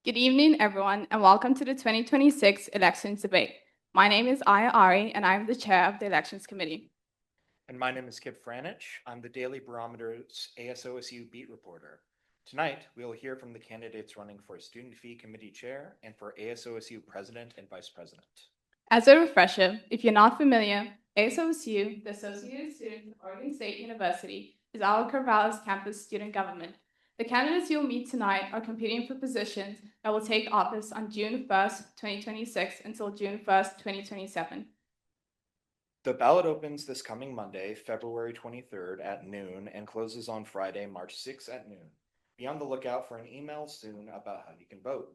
Good evening, everyone, and welcome to the 2026 Elections Debate. My name is Aya Ari, and I'm the chair of the Elections Committee. And my name is Kip Franich. I'm the Daily Barometer's ASOSU beat reporter. Tonight, we will hear from the candidates running for Student Fee Committee Chair and for ASOSU President and Vice President. As a refresher, if you're not familiar, ASOSU, the Associated Students of Oregon State University, is our Corvallis campus student government. The candidates you'll meet tonight are competing for positions that will take office on June 1st, 2026 until June 1st, 2027. The ballot opens this coming Monday, February 23rd at noon and closes on Friday, March 6th at noon. Be on the lookout for an email soon about how you can vote.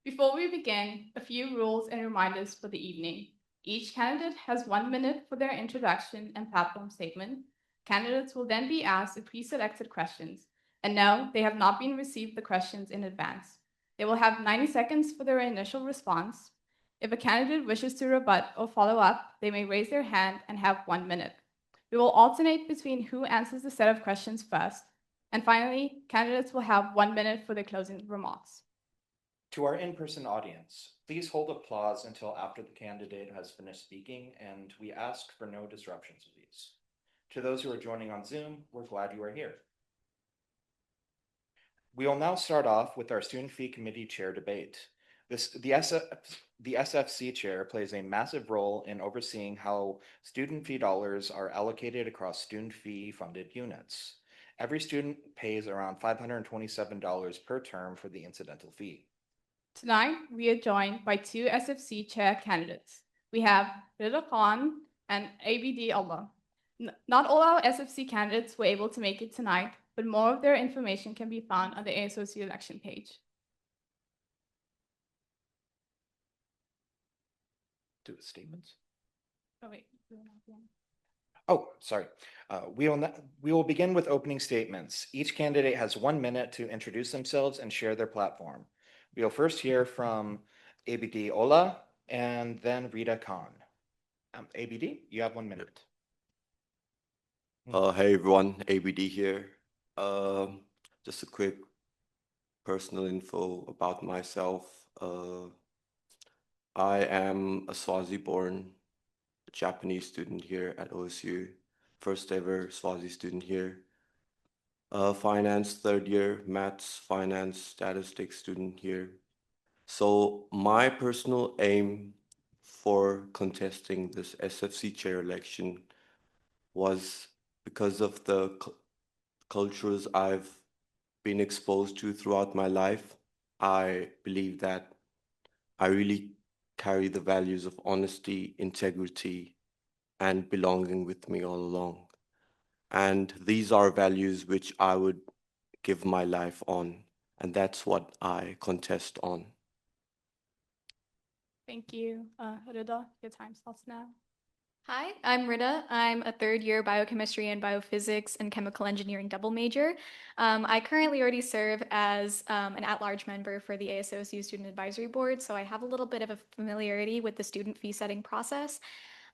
Before we begin, a few rules and reminders for the evening. Each candidate has 1 minute for their introduction and platform statement. Candidates will then be asked the pre-selected questions. And no, they have not been received the questions in advance. They will have 90 seconds for their initial response. If a candidate wishes to rebut or follow up, they may raise their hand and have 1 minute. We will alternate between who answers the set of questions first. And finally, candidates will have 1 minute for their closing remarks. To our in-person audience, please hold applause until after the candidate has finished speaking, and we ask for no disruptions of these. To those who are joining on Zoom, we're glad you are here. We will now start off with our Student Fee Committee Chair debate. The SFC Chair plays a massive role in overseeing how student fee dollars are allocated across student fee funded units. Every student pays around $527 per term for the incidental fee. Tonight, we are joined by two SFC chair candidates. We have Rida Khan and ABD Allah. Not all our SFC candidates were able to make it tonight, but more of their information can be found on the ASOSU election page. Do the statements. Oh, wait. Oh, sorry. We will begin with opening statements. Each candidate has 1 minute to introduce themselves and share their platform. We'll first hear from ABD Ola and then Rita Khan. ABD, you have 1 minute. Hey everyone, ABD here. Just a quick personal info about myself. I am a Swazi-born Japanese student here at OSU, first ever Swazi student here. Finance third year, maths, finance, statistics student here. So my personal aim for contesting this SFC chair election was because of the cultures I've been exposed to throughout my life. I believe that I really carry the values of honesty, integrity, and belonging with me all along. And these are values which I would give my life on, and that's what I contest on. Thank you. Rida, your time starts now. Hi, I'm Rita. I'm a third year biochemistry and biophysics and chemical engineering double major. I currently already serve as an at-large member for the ASOSU Student Advisory Board, so I have a little bit of a familiarity with the student fee setting process.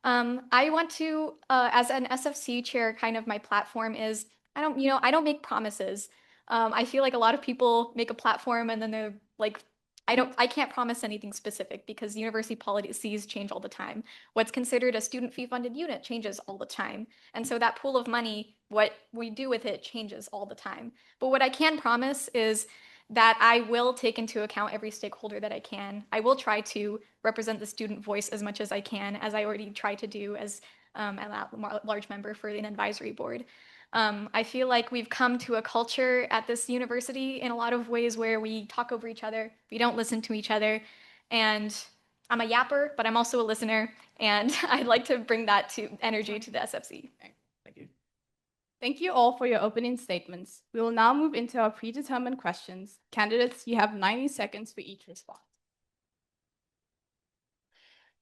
I want to, as an SFC chair, kind of my platform is, I don't make promises. I feel like a lot of people make a platform and then they're like, I can't promise anything specific because university policies change all the time. What's considered a student fee funded unit changes all the time. And so that pool of money, what we do with it changes all the time. But what I can promise is that I will take into account every stakeholder that I can. I will try to represent the student voice as much as I can, as I already try to do as a large member for an advisory board. I feel like we've come to a culture at this university in a lot of ways where we talk over each other, we don't listen to each other, and I'm a yapper, but I'm also a listener, and I'd like to bring that to energy to the SFC. Thank you. Thank you all for your opening statements. We will now move into our predetermined questions. Candidates, you have 90 seconds for each response.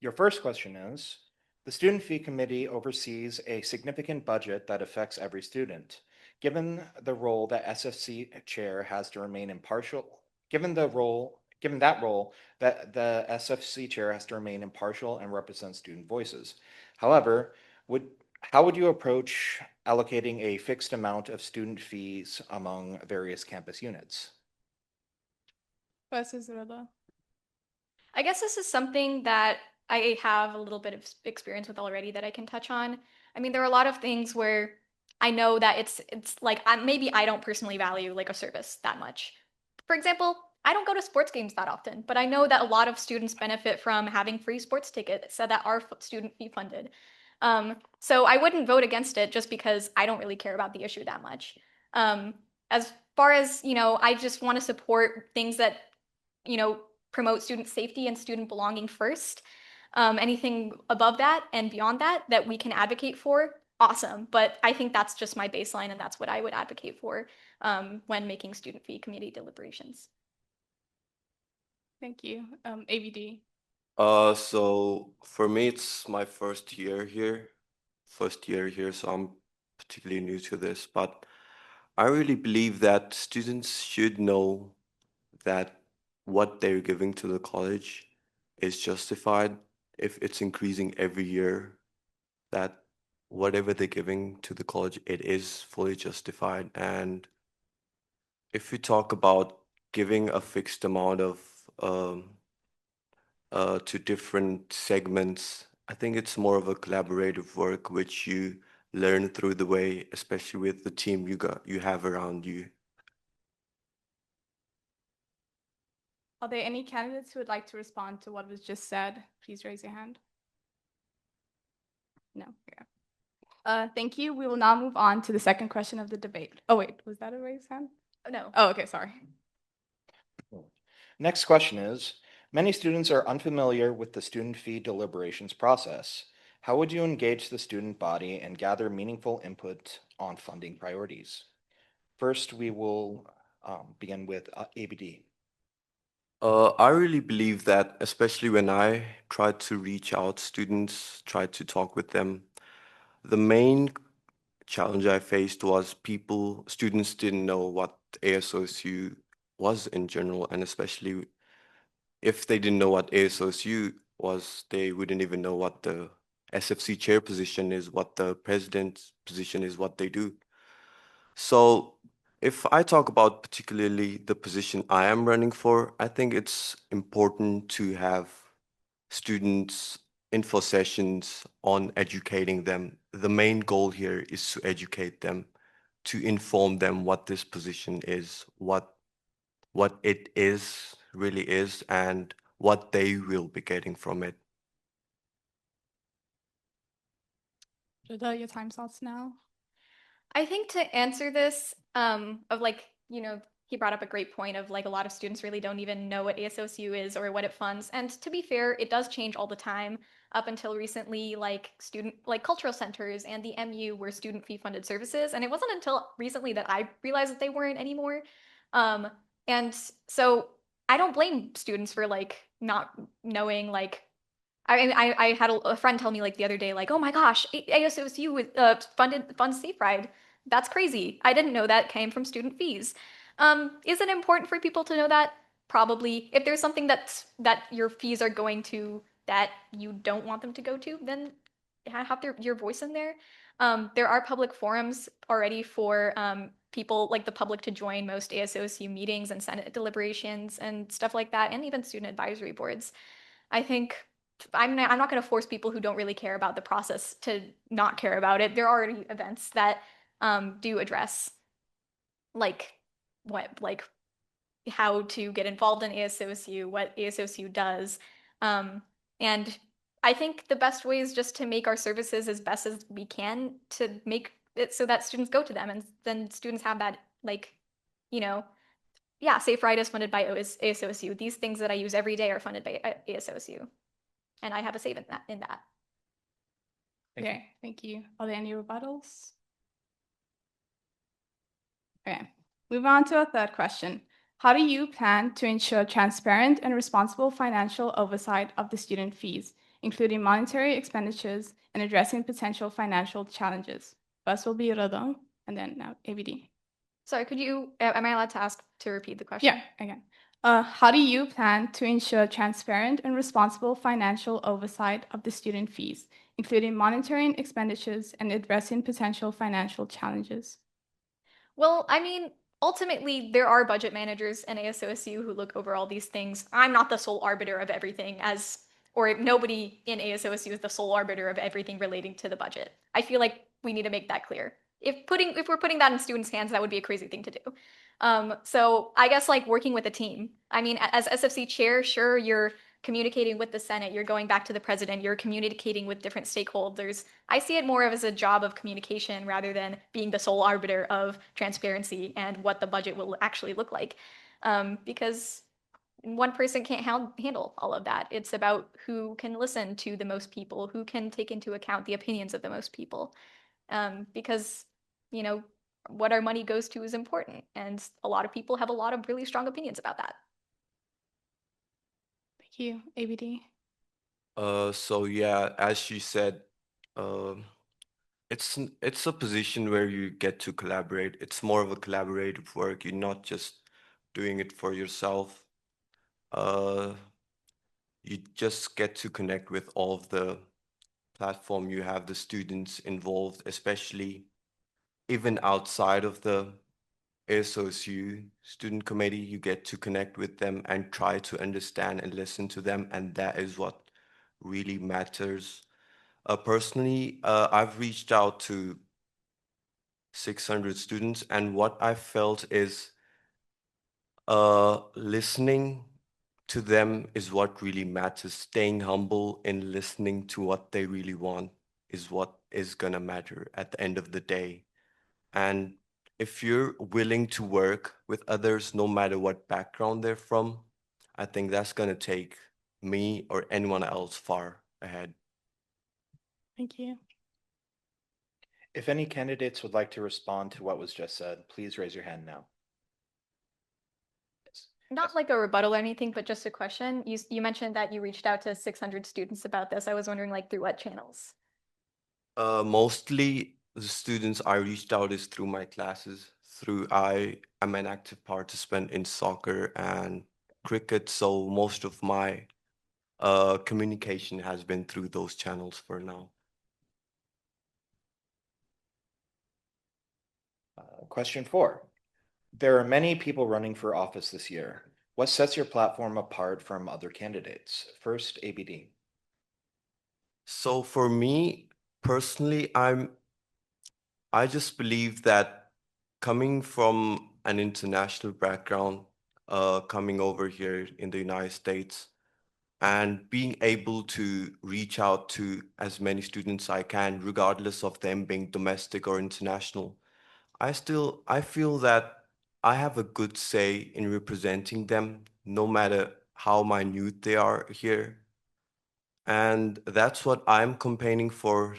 Your first question is, the Student Fee Committee oversees a significant budget that affects every student. Given the role that SFC chair has to remain impartial, given that role, that the SFC chair has to remain impartial and represent student voices. However, how would you approach allocating a fixed amount of student fees among various campus units? versus Rilla? I guess this is something that I have a little bit of experience with already that I can touch on. I mean, there are a lot of things where I know that it's like maybe I don't personally value like a service that much. For example, I don't go to sports games that often, but I know that a lot of students benefit from having free sports tickets so that are student fee funded. So I wouldn't vote against it just because I don't really care about the issue that much. As far as, I just want to support things that, promote student safety and student belonging first. Anything above that and beyond that that we can advocate for, awesome. But I think that's just my baseline, and that's what I would advocate for when making student fee committee deliberations. Thank you. ABD. So for me, it's my first year here, so I'm particularly new to this, but I really believe that students should know that what they're giving to the college is justified if it's increasing every year, that whatever they're giving to the college, it is fully justified. And if we talk about giving a fixed amount of um, to different segments, I think it's more of a collaborative work which you learn through the way, especially with the team you have around you. Are there any candidates who would like to respond to what was just said? Please raise your hand. No. Yeah. Thank you. We will now move on to the second question of the debate. Oh, wait, was that a raised hand? No. Oh, okay, sorry. Next question is, many students are unfamiliar with the student fee deliberations process. How would you engage the student body and gather meaningful input on funding priorities? First, we will begin with ABD. I really believe that, especially when I try to reach out students, try to talk with them, the main challenge I faced was students didn't know what ASOSU was in general, and especially if they didn't know what ASOSU was, they wouldn't even know what the SFC chair position is, what the president's position is, what they do. So if I talk about particularly the position I am running for, I think it's important to have students info sessions on educating them. The main goal here is to educate them, to inform them what this position is, what it is, really is, and what they will be getting from it. Rida, your time starts now. I think to answer this, of like, he brought up a great point of like a lot of students really don't even know what ASOSU is or what it funds. And to be fair, it does change all the time. Up until recently, like cultural centers and the MU were student fee funded services. And it wasn't until recently that I realized that they weren't anymore. And so I don't blame students for like not knowing like I had a friend tell me like the other day, like, oh my gosh, ASOSU funds Safe Ride. That's crazy. I didn't know that came from student fees. Is it important for people to know that? Probably. If there's something that your fees are going to that you don't want them to go to, then have your voice in there. There are public forums already for people like the public to join most ASOSU meetings and Senate deliberations and stuff like that, and even student advisory boards. I think I'm not going to force people who don't really care about the process to not care about it. There are already events that do address like how to get involved in ASOSU, what ASOSU does. And I think the best way is just to make our services as best as we can to make it so that students go to them, and then students have that Safe Ride is funded by ASOSU. These things that I use every day are funded by ASOSU. And I have a say in that. Okay, thank you. Are there any rebuttals? Okay, moving on to our third question. How do you plan to ensure transparent and responsible financial oversight of the student fees, including monetary expenditures and addressing potential financial challenges? First will be Rida, and then now ABD. Sorry, am I allowed to ask to repeat the question? Yeah, again. How do you plan to ensure transparent and responsible financial oversight of the student fees, including monitoring expenditures and addressing potential financial challenges? Well, I mean, ultimately, there are budget managers in ASOSU who look over all these things. I'm not the sole arbiter of everything, or nobody in ASOSU is the sole arbiter of everything relating to the budget. I feel like we need to make that clear. If we're putting that in students' hands, that would be a crazy thing to do. So I guess like working with a team. I mean, as SFC chair, sure, you're communicating with the Senate, you're going back to the president, you're communicating with different stakeholders. I see it more as a job of communication rather than being the sole arbiter of transparency and what the budget will actually look like. Because one person can't handle all of that. It's about who can listen to the most people, who can take into account the opinions of the most people. Because, you know, what our money goes to is important. And a lot of people have a lot of really strong opinions about that. Thank you, ABD. So yeah, as she said, um, it's a position where you get to collaborate. It's more of a collaborative work. You're not just doing it for yourself. Uh, you just get to connect with all of the platform. You have the students involved, especially even outside of the ASOSU student committee. You get to connect with them and try to understand and listen to them, and that is what really matters. Personally, I've reached out to 600 students, and what I felt is listening to them is what really matters. Staying humble and listening to what they really want is what is gonna matter at the end of the day. And if you're willing to work with others, no matter what background they're from, I think that's gonna take me or anyone else far ahead. Thank you. If any candidates would like to respond to what was just said, please raise your hand now. Yes. Not like a rebuttal or anything, but just a question. You mentioned that you reached out to 600 students about this. I was wondering like through what channels? Mostly the students I reached out is through my classes. Through I am an active participant in soccer and cricket, so most of my communication has been through those channels for now. Question 4. There are many people running for office this year. What sets your platform apart from other candidates? First, ABD. So for me personally, I just believe that coming from an international background, coming over here in the United States, and being able to reach out to as many students I can, regardless of them being domestic or international, I feel that I have a good say in representing them, no matter how minute they are here. And that's what I'm campaigning for,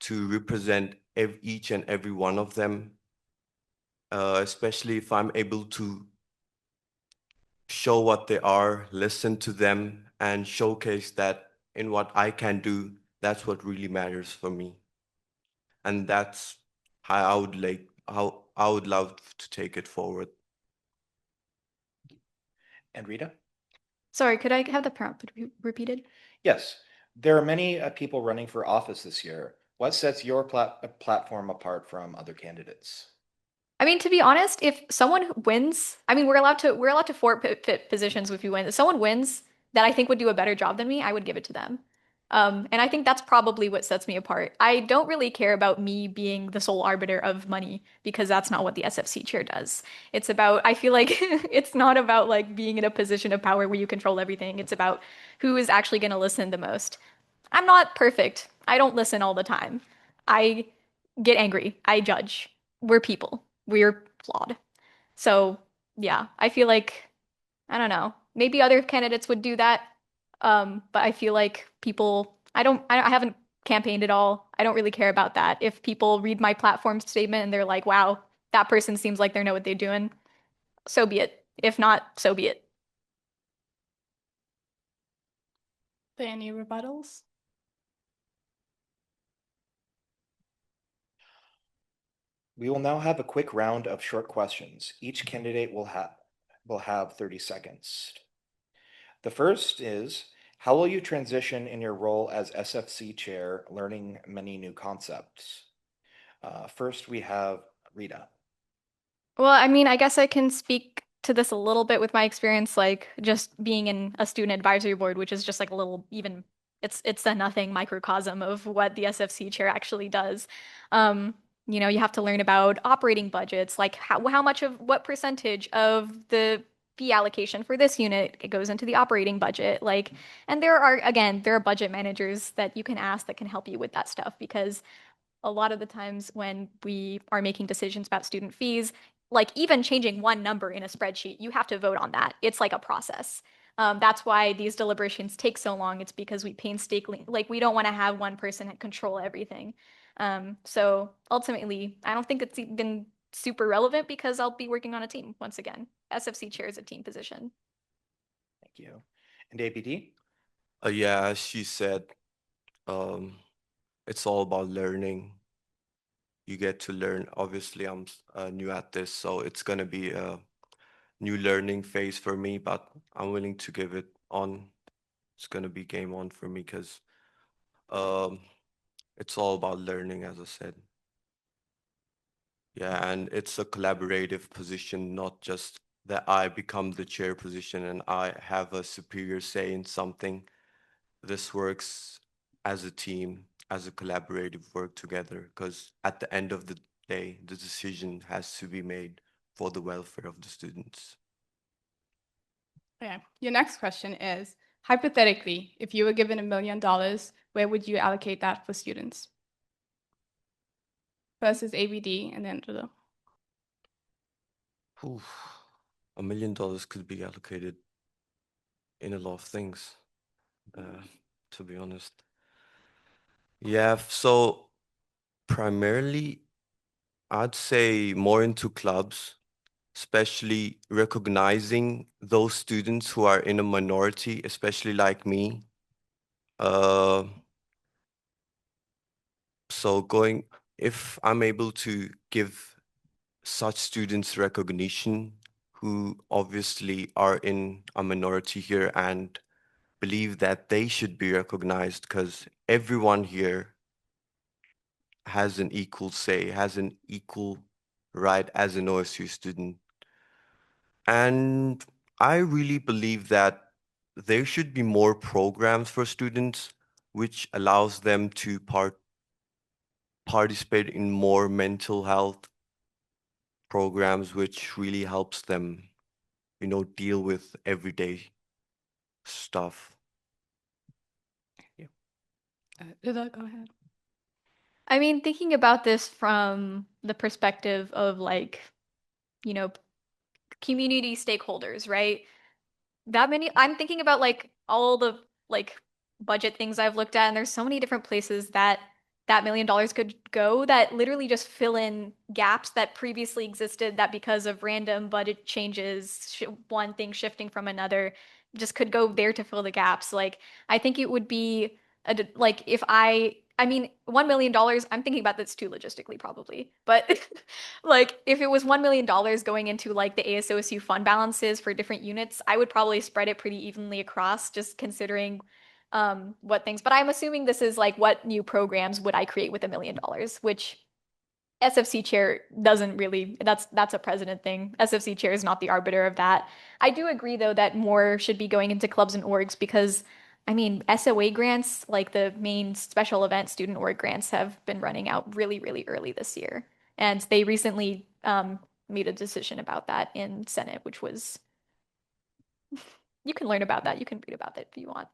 to represent each and every one of them, especially if I'm able to show what they are, listen to them, and showcase that in what I can do, that's what really matters for me. And that's how I would love to take it forward. And Rita? Sorry, could I have the prompt repeated? Yes. There are many people running for office this year. What sets your platform apart from other candidates? I mean, to be honest, if someone wins, I mean, we're allowed to forfeit positions if you win. If someone wins that I think would do a better job than me, I would give it to them. And I think that's probably what sets me apart. I don't really care about me being the sole arbiter of money because that's not what the SFC chair does. It's about, I feel like it's not about like being in a position of power where you control everything. It's about who is actually going to listen the most. I'm not perfect. I don't listen all the time. I get angry. I judge. We're people. We're flawed. So, yeah, I feel like, I don't know, maybe other candidates would do that. But I feel like people, I haven't campaigned at all. I don't really care about that. If people read my platform statement and they're like, wow, that person seems like they know what they're doing, so be it. If not, so be it. Are there any rebuttals? We will now have a quick round of short questions. Each candidate will have 30 seconds. The first is, how will you transition in your role as SFC chair, learning many new concepts? First, we have Rita. Well, I mean, I guess I can speak to this a little bit with my experience, like just being in a student advisory board, which is just like a little even it's a nothing microcosm of what the SFC chair actually does. Um, you have to learn about operating budgets, like how much of what percentage of the fee allocation for this unit it goes into the operating budget. Like, and there are budget managers that you can ask that can help you with that stuff because a lot of the times when we are making decisions about student fees, like even changing one number in a spreadsheet, you have to vote on that. It's like a process. That's why these deliberations take so long. It's because we painstakingly, like, we don't want to have one person control everything. So ultimately, I don't think it's been super relevant because I'll be working on a team once again. SFC chair is a team position. Thank you. And ABD? Yeah, as she said, um, it's all about learning. You get to learn. Obviously, I'm new at this, so it's gonna be a new learning phase for me, but I'm willing to give it on. It's gonna be game on for me because um, it's all about learning, as I said. Yeah, and it's a collaborative position, not just that I become the chair position and I have a superior say in something. This works as a team, as a collaborative work together, because at the end of the day, the decision has to be made for the welfare of the students. Okay. Your next question is, hypothetically, if you were given $1 million, where would you allocate that for students? First is ABD and then Rida. Oof. $1 million could be allocated in a lot of things, to be honest. Yeah, so primarily, I'd say more into clubs, especially recognizing those students who are in a minority, especially like me. Uh, so going, if I'm able to give such students recognition who obviously are in a minority here and believe that they should be recognized because everyone here has an equal say, has an equal right as an OSU student. And I really believe that there should be more programs for students which allows them to participate in more mental health programs, which really helps them, deal with everyday stuff. Rida, go ahead. I mean, thinking about this from the perspective of like, you know, community stakeholders, right? I'm thinking about like all the like budget things I've looked at, and there's so many different places that $1 million could go that literally just fill in gaps that previously existed that because of random budget changes, one thing shifting from another, just could go there to fill the gaps. Like, I think it would be like if I mean, $1 million, I'm thinking about this too logistically probably, but like if it was $1 million going into like the ASOSU fund balances for different units, I would probably spread it pretty evenly across, just considering what things. But I'm assuming this is like what new programs would I create with $1 million, which SFC chair doesn't really, that's a president thing. SFC chair is not the arbiter of that. I do agree though that more should be going into clubs and orgs because I mean, SOA grants, like the main special event student org grants, have been running out really, really early this year. And they recently made a decision about that in Senate, which was, you can learn about that. You can read about that if you want.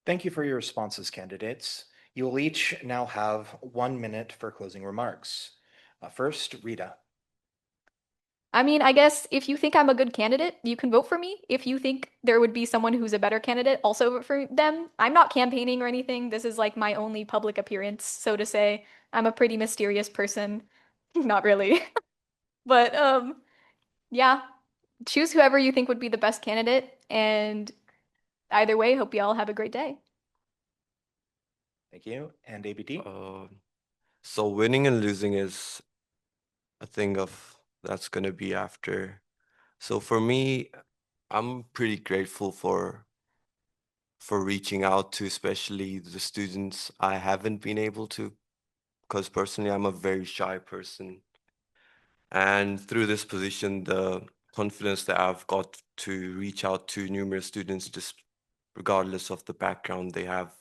Thank you for your responses, candidates. You will each now have 1 minute for closing remarks. First, Rita. I mean, I guess if you think I'm a good candidate, you can vote for me. If you think there would be someone who's a better candidate, also vote for them. I'm not campaigning or anything. This is like my only public appearance, so to say. I'm a pretty mysterious person. Not really. But yeah, choose whoever you think would be the best candidate. And either way, hope you all have a great day. Thank you. And ABD. Uh, so winning and losing is a thing of that's gonna be after. So for me, I'm pretty grateful for reaching out to especially the students I haven't been able to because personally I'm a very shy person. And through this position, the confidence that I've got to reach out to numerous students, just regardless of the background they have,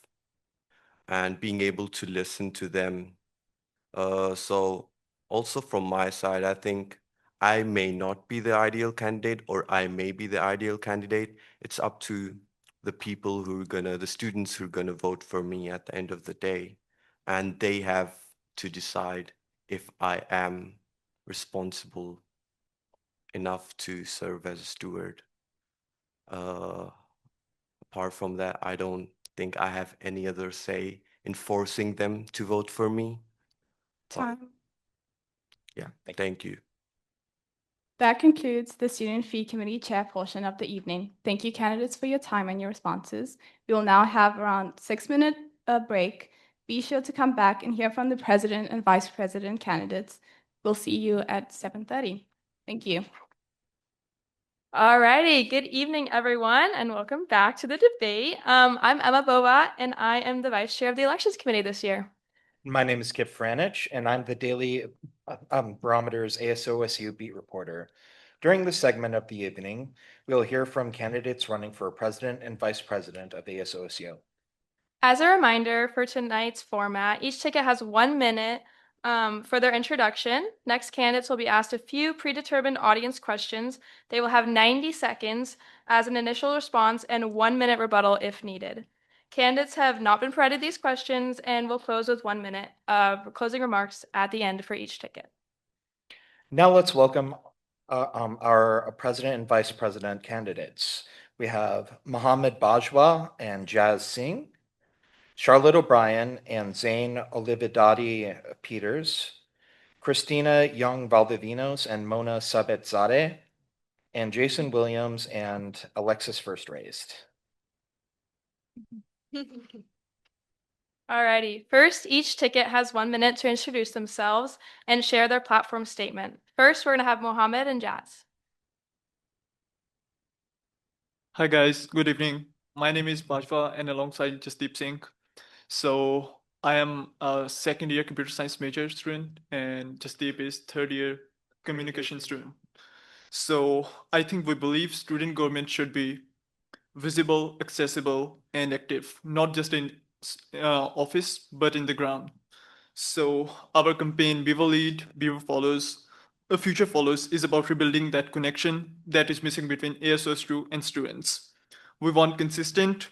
and being able to listen to them. So also from my side, I think I may not be the ideal candidate or I may be the ideal candidate. It's up to the people the students who are gonna vote for me at the end of the day. And they have to decide if I am responsible enough to serve as a steward. Uh, Apart from that, I don't think I have any other say in forcing them to vote for me. But Time. yeah, Thank you. thank you. That concludes the Student Fee Committee Chair portion of the evening. Thank you, candidates, for your time and your responses. We will now have around 6-minute break. Be sure to come back and hear from the President and Vice President candidates. We'll see you at 7:30. Thank you. Alrighty, good evening, everyone, and welcome back to the debate. I'm Emma Bova, and I am the Vice Chair of the Elections Committee this year. My name is Kip Franich, and I'm the Daily Barometer's ASOSU beat reporter. During this segment of the evening, we'll hear from candidates running for president and vice president of ASOSU. As a reminder for tonight's format, each ticket has 1 minute for their introduction. Next, candidates will be asked a few predetermined audience questions. They will have 90 seconds as an initial response and 1 minute rebuttal if needed. Candidates have not been provided these questions and will close with 1 minute of closing remarks at the end for each ticket. Now let's welcome our president and vice president candidates. We have Mohammed Bajwa and Jazz Singh, Charlotte O'Brien and Zain Olividadi Peters, Christina Young Valdivinos and Mona Sabetzadeh, and Jason Williams and Alexis First Raised. Alrighty, first, each ticket has 1 minute to introduce themselves and share their platform statement. First, we're gonna have Mohammed and Jazz. Hi guys, good evening. My name is Bajwa and alongside Jasdeep Singh. So I am a second year computer science major student and Jasdeep is third year communication student. So I think we believe student government should be visible, accessible, and active, not just in office, but in the ground. So our campaign, We Will Lead, We Will Follows, A Future Follows, is about rebuilding that connection that is missing between ASOSU and students. We want consistent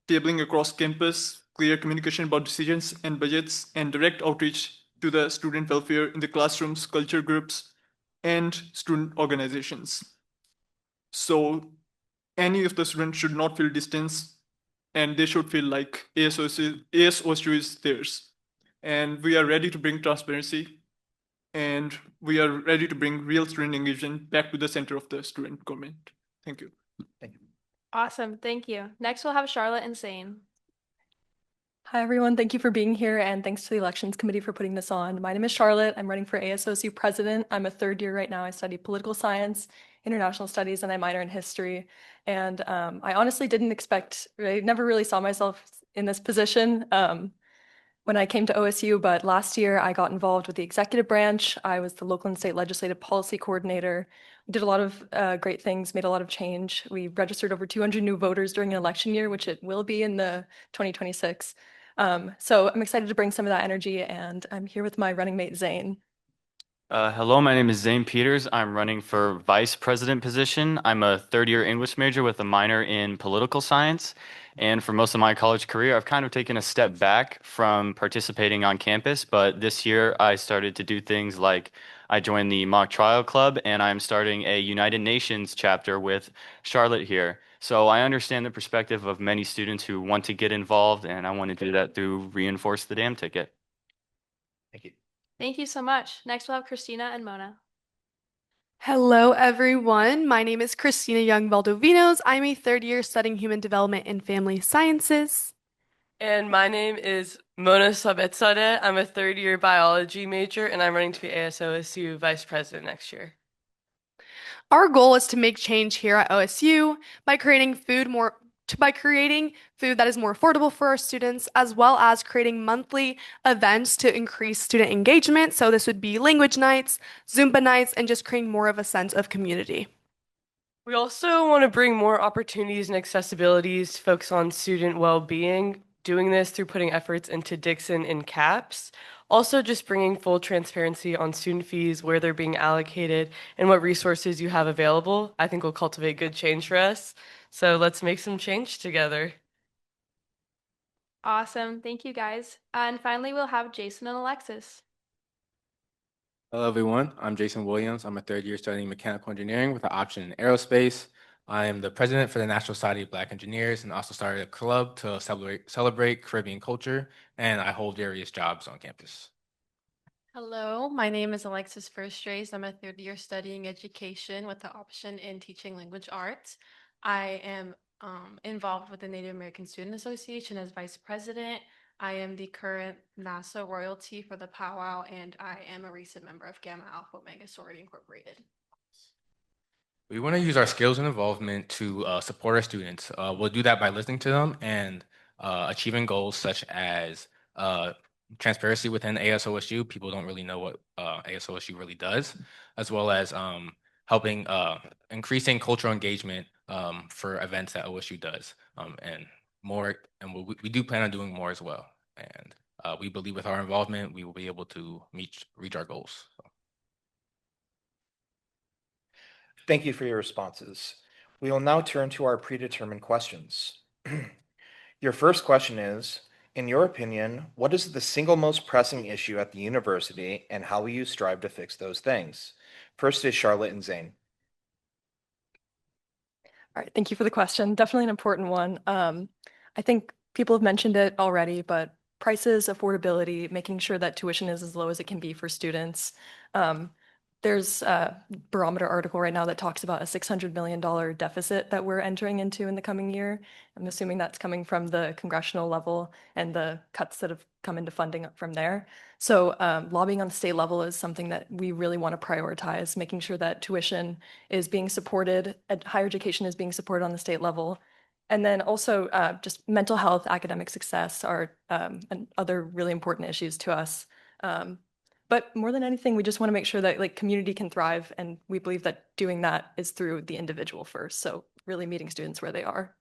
tabling across campus, clear communication about decisions and budgets, and direct outreach to the student welfare in the classrooms, culture groups, and student organizations. So any of the students should not feel distance, and they should feel like ASOSU is theirs. And we are ready to bring transparency, and we are ready to bring real student engagement back to the center of the student government. Thank you. Thank you. Awesome, thank you. Next, we'll have Charlotte and Zane. Hi, everyone. Thank you for being here, and thanks to the Elections Committee for putting this on. My name is Charlotte. I'm running for ASOSU President. I'm a third year right now. I study political science, international studies, and I minor in history. And I honestly didn't expect, I never really saw myself in this position when I came to OSU, but last year I got involved with the executive branch. I was the local and state legislative policy coordinator. We did a lot of great things, made a lot of change. We registered over 200 new voters during an election year, which it will be in the 2026. So I'm excited to bring some of that energy, and I'm here with my running mate, Zane. Hello, my name is Zane Peters. I'm running for vice president position. I'm a third year English major with a minor in political science. And for most of my college career, I've kind of taken a step back from participating on campus. But this year, I started to do things like I joined the mock trial club, and I'm starting a United Nations chapter with Charlotte here. So I understand the perspective of many students who want to get involved, and I want to do that through Reinforce the Damn Ticket. Thank you. Thank you so much. Next, we'll have Christina and Mona. Hello, everyone. My name is Christina Young Valdovinos. I'm a third year studying human development and family sciences. And my name is Mona Sabetzadeh. I'm a third year biology major, and I'm running to be ASOSU vice president next year. Our goal is to make change here at OSU by creating by creating food that is more affordable for our students, as well as creating monthly events to increase student engagement. So this would be language nights, Zumba nights, and just creating more of a sense of community. We also want to bring more opportunities and accessibilities to focus on student well-being, doing this through putting efforts into Dixon and CAPS. Also, just bringing full transparency on student fees, where they're being allocated, and what resources you have available, I think will cultivate good change for us. So let's make some change together. Awesome. Thank you, guys. And finally, we'll have Jason and Alexis. Hello, everyone. I'm Jason Williams. I'm a third year studying mechanical engineering with an option in aerospace. I am the president for the National Society of Black Engineers and also started a club to celebrate Caribbean culture, and I hold various jobs on campus. Hello, my name is Alexis Firstrace. I'm a third year studying education with the option in teaching language arts. I am involved with the Native American Student Association as vice president. I am the current NASA royalty for the powwow, and I am a recent member of Gamma Alpha Omega Sorority Incorporated. We want to use our skills and involvement to support our students. We'll do that by listening to them and achieving goals such as transparency within ASOSU. People don't really know what ASOSU really does, as well as helping increasing cultural engagement for events that OSU does, and more. And we do plan on doing more as well. And we believe with our involvement, we will be able to reach our goals. So. Thank you for your responses. We will now turn to our predetermined questions. Your first question is, in your opinion, what is the single most pressing issue at the university and how will you strive to fix those things? First is Charlotte and Zane. All right, thank you for the question. Definitely an important one. I think people have mentioned it already, but prices, affordability, making sure that tuition is as low as it can be for students. There's a barometer article right now that talks about a $600 million deficit that we're entering into in the coming year. I'm assuming that's coming from the congressional level and the cuts that have come into funding from there. So lobbying on the state level is something that we really want to prioritize, making sure that tuition is being supported, higher education is being supported on the state level. And then also just mental health, academic success are and other really important issues to us. But more than anything, we just want to make sure that community can thrive. And we believe that doing that is through the individual first. So really meeting students where they are.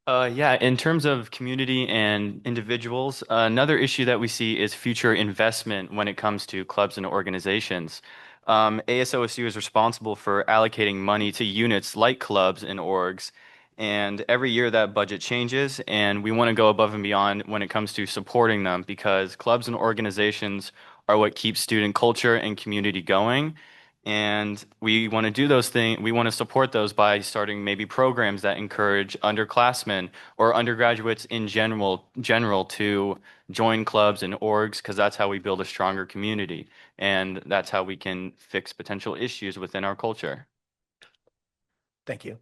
Yeah, in terms of community and individuals, another issue that we see is future investment when it comes to clubs and organizations. ASOSU is responsible for allocating money to units like clubs and orgs, and every year that budget changes, and we want to go above and beyond when it comes to supporting them because clubs and organizations are what keep student culture and community going. And we want to do those things. We want to support those by starting maybe programs that encourage underclassmen or undergraduates in general to join clubs and orgs because that's how we build a stronger community. And that's how we can fix potential issues within our culture. Thank you.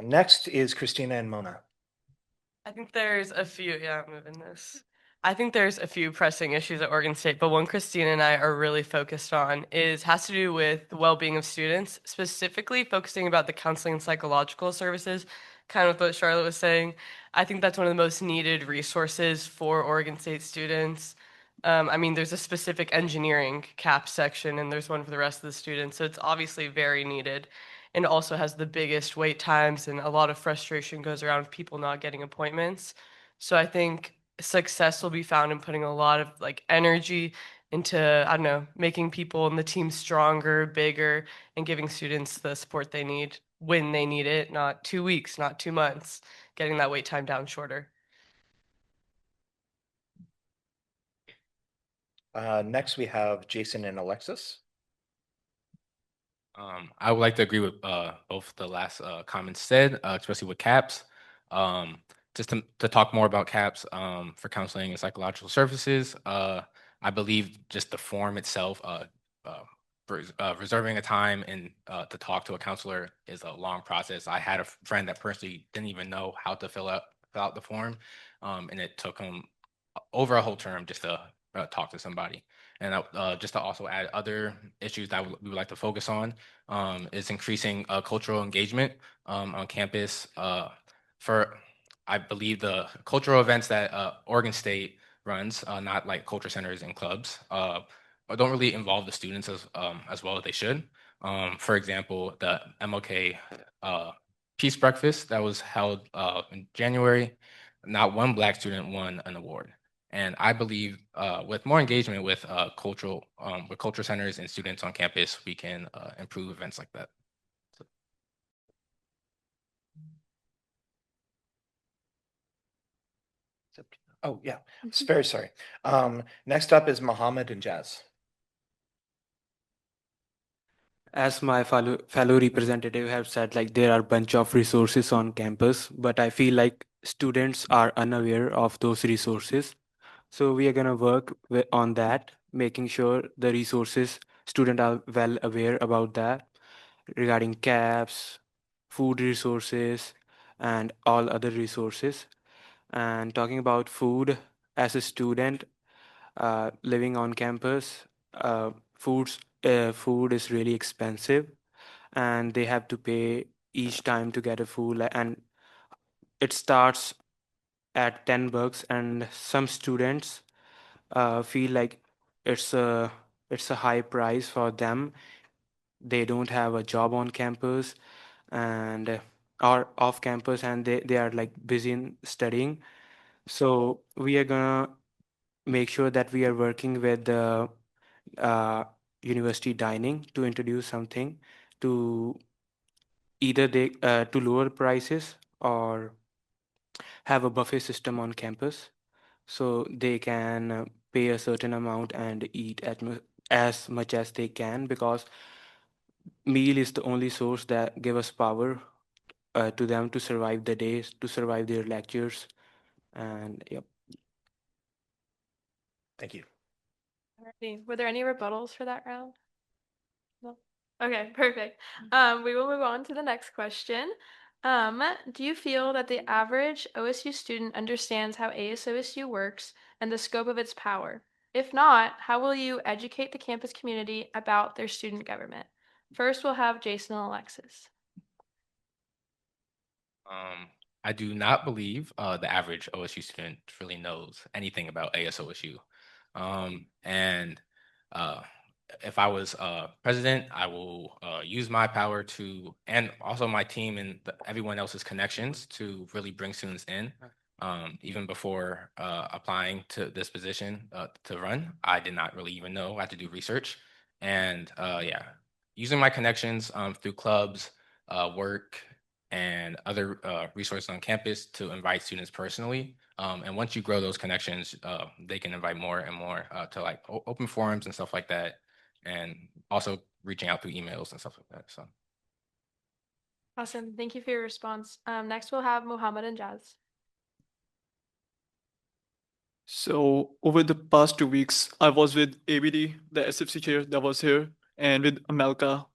Next is Christina and Mona. I think there's a few, yeah, I'm moving this. I think there's a few pressing issues at Oregon State, but one Christina and I are really focused on has to do with the well-being of students, specifically focusing about the counseling and psychological services, kind of what Charlotte was saying. I think that's one of the most needed resources for Oregon State students. I mean, there's a specific engineering CAP section, and there's one for the rest of the students, so it's obviously very needed. And also has the biggest wait times, and a lot of frustration goes around with people not getting appointments. So I think success will be found in putting a lot of energy into, I don't know, making people in the team stronger, bigger, and giving students the support they need when they need it, not 2 weeks, not 2 months, getting that wait time down shorter. Next, we have Jason and Alexis. I would like to agree with both the last comments said, especially with CAPS. Just to talk more about CAPS for counseling and psychological services, I believe just the form itself, reserving a time and to talk to a counselor is a long process. I had a friend that personally didn't even know how to fill out the form, and it took him over a whole term just to talk to somebody. And just to also add other issues that we would like to focus on is increasing cultural engagement on campus. for, I believe, the cultural events that Oregon State runs, not like culture centers and clubs, don't really involve the students as well as they should. For example, the MLK Peace Breakfast that was held in January, not one Black student won an award. And I believe with more engagement with culture centers and students on campus, we can improve events like that. Oh, yeah, very sorry. Next up is Mohammed and Jazz. As my fellow representative have said, like there are a bunch of resources on campus, but I feel like students are unaware of those resources. So we are gonna work on that, making sure the resources students are well aware about that regarding caps, food resources, and all other resources. And talking about food, as a student living on campus, food is really expensive, and they have to pay each time to get a food, and it starts at $10, and some students feel like it's a it's a high price for them. They don't have a job on campus and or off campus, and they are like busy in studying. So we are gonna make sure that we are working with the uh, university dining to introduce something to either they to lower prices or have a buffet system on campus, so they can pay a certain amount and eat as much as they can, because meal is the only source that give us power to them to survive the days, to survive their lectures. And yep. Thank you. Alrighty. Were there any rebuttals for that round? No. Okay, perfect. We will move on to the next question. Do you feel that the average OSU student understands how ASOSU works and the scope of its power? If not, how will you educate the campus community about their student government? First, we'll have Jason and Alexis. I do not believe the average OSU student really knows anything about ASOSU. And if I was president, I will use my power to, and also my team and everyone else's connections to really bring students in. Even before applying to this position to run, I did not really even know. I had to do research. And yeah, using my connections through clubs, work, and other resources on campus to invite students personally. And once you grow those connections, they can invite more and more to like open forums and stuff like that. And also reaching out through emails and stuff like that. So. Awesome. Thank you for your response. Next, we'll have Muhammad and Jazz. So over the past 2 weeks, I was with ABD, the SFC chair that was here, and with Amelka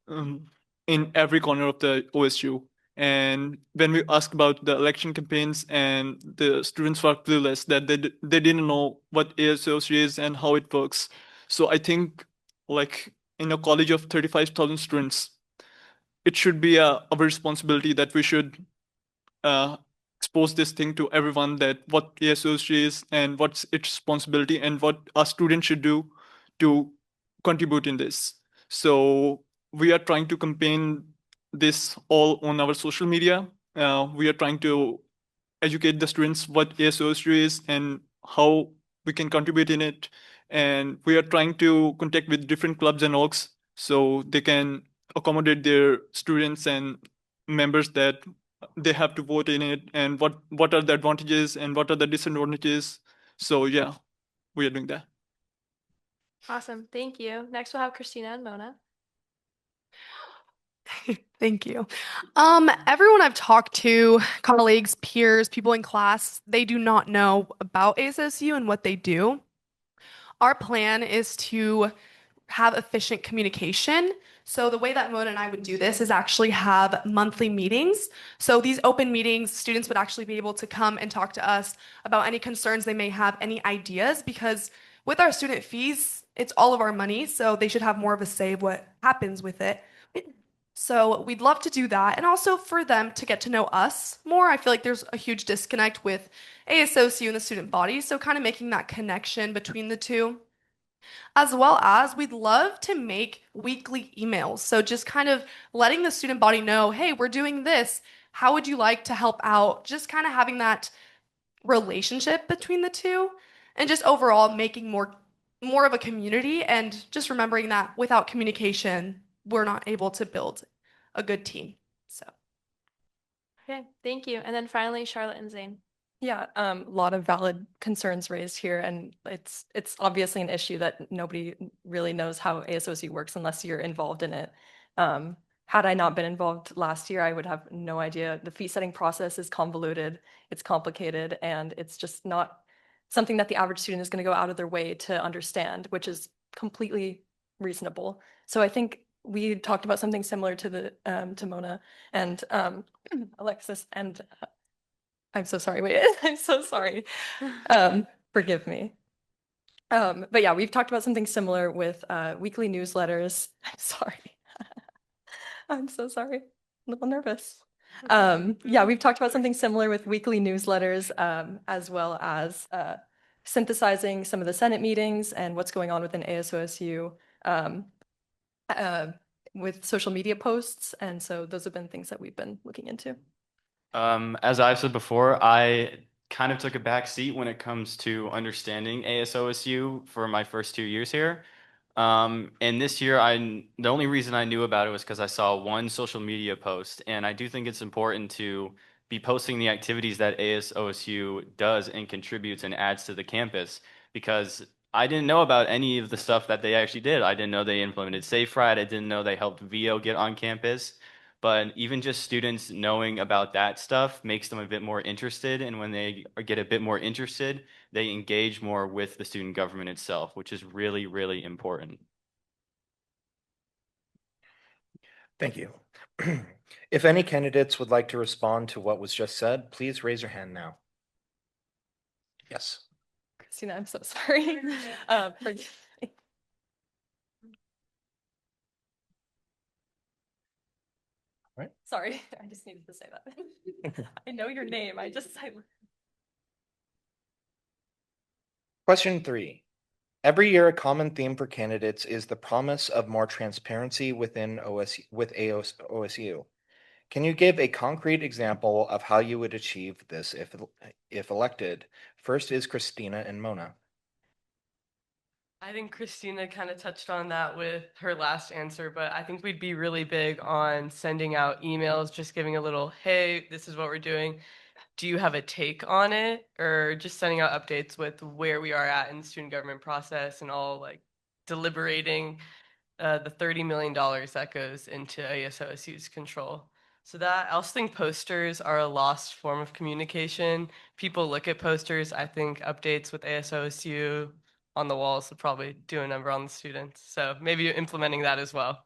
in every corner of the OSU. And when we asked about the election campaigns, and the students were clueless that they didn't know what ASOSU is and how it works. So I think, like in a college of 35,000 students, it should be our responsibility that we should uh, expose this thing to everyone, that what ASOSU is and what's its responsibility and what our students should do to contribute in this. So we are trying to campaign this all on our social media. We are trying to educate the students what ASOSU is and how we can contribute in it. And we are trying to contact with different clubs and orgs so they can accommodate their students and members that they have to vote in it, and what are the advantages and what are the disadvantages. So yeah, we are doing that. Awesome. Thank you. Next, we'll have Christina and Mona. Thank you. Everyone I've talked to, colleagues, peers, people in class, they do not know about ASOSU and what they do. Our plan is to have efficient communication. So the way that Mona and I would do this is actually have monthly meetings. So these open meetings, students would actually be able to come and talk to us about any concerns they may have, any ideas, because with our student fees, it's all of our money, so they should have more of a say of what happens with it. So we'd love to do that. And also for them to get to know us more. I feel like there's a huge disconnect with ASOSU and the student body. So kind of making that connection between the two. As well as we'd love to make weekly emails. So just kind of letting the student body know, hey, we're doing this. How would you like to help out? Just kind of having that relationship between the two and just overall making more of a community and just remembering that without communication, we're not able to build a good team. So Okay, thank you. And then finally, Charlotte and Zane. Yeah, a lot of valid concerns raised here, and it's obviously an issue that nobody really knows how ASOC works unless you're involved in it. Had I not been involved last year, I would have no idea. The fee setting process is convoluted, it's complicated, and it's just not something that the average student is going to go out of their way to understand, which is completely reasonable. So I think we talked about something similar to the to Mona and Alexis and I'm so sorry. Wait, I'm so sorry. Forgive me. But yeah, we've talked about something similar with weekly newsletters. I'm sorry. I'm so sorry. A little nervous. Yeah, we've talked about something similar with weekly newsletters, as well as synthesizing some of the Senate meetings and what's going on within ASOSU with social media posts. And so those have been things that we've been looking into. As I've said before, I kind of took a back seat when it comes to understanding ASOSU for my first 2 years here. And this year, the only reason I knew about it was because I saw one social media post, and I do think it's important to be posting the activities that ASOSU does and contributes and adds to the campus, because I didn't know about any of the stuff that they actually did. I didn't know they implemented Safe Ride. I didn't know they helped VO get on campus. But even just students knowing about that stuff makes them a bit more interested. And when they get a bit more interested, they engage more with the student government itself, which is really, really important. Thank you. If any candidates would like to respond to what was just said, please raise your hand now. Yes. Christina, I'm so sorry. Forgive me. Right. Sorry, I just needed to say that. I know your name. Question 3. Every year, a common theme for candidates is the promise of more transparency within OSU. Can you give a concrete example of how you would achieve this if elected? First is Christina and Mona. I think Christina kind of touched on that with her last answer, but I think we'd be really big on sending out emails, just giving a little, hey, this is what we're doing. Do you have a take on it? Or just sending out updates with where we are at in the student government process and all like deliberating the $30 million that goes into ASOSU's control. So that I also think posters are a lost form of communication. People look at posters. I think updates with ASOSU on the walls would probably do a number on the students. So maybe implementing that as well.